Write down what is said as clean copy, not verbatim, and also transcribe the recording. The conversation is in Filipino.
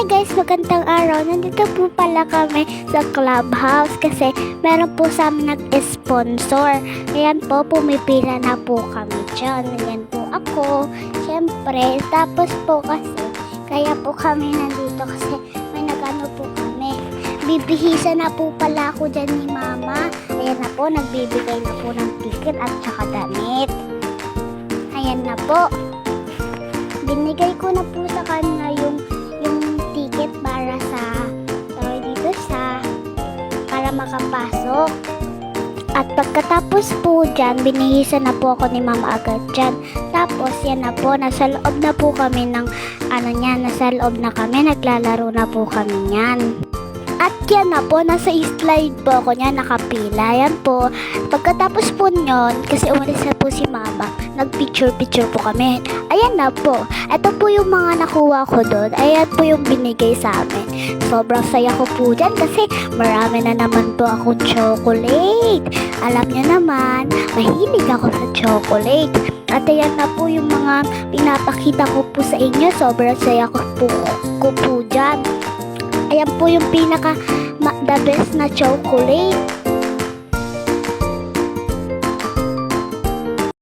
Hi guys, magandang araw. Nandito po pala kami sa clubhouse kasi meron po sa amin nag-sponsor. Ayan po, pumipila na po kami dyan. Ayan po ako, syempre. Tapos po kasi, kaya po kami nandito kasi may nagano po kami. Bibihisa na po pala ako dyan ni mama. Ayan na po, nagbibigay na po ng ticket at saka damit. Ayan na po. Binigay ko na po sa kanya yung ticket para para makapasok. At pagkatapos po dyan, binihisa na po ako ni mama agad dyan. Tapos yan na po, nasa loob na po kami ng nasa loob na kami, naglalaro na po kami niyan. At yan na po, nasa slide po ako niya, nakapila. Yan po. Pagkatapos po nyon, kasi umalis na po si mama, nagpicture-picture po kami. Ayan na po. Ito po yung mga nakuha ko doon. Ayan po yung binigay sa amin. Sobrang saya ko po dyan kasi marami na naman po akong chocolate. Alam nyo naman, mahilig ako sa chocolate. At ayan na po yung mga pinapakita ko po sa inyo. Sobrang saya ko po dyan. Ayan po yung pinaka the best na chocolate.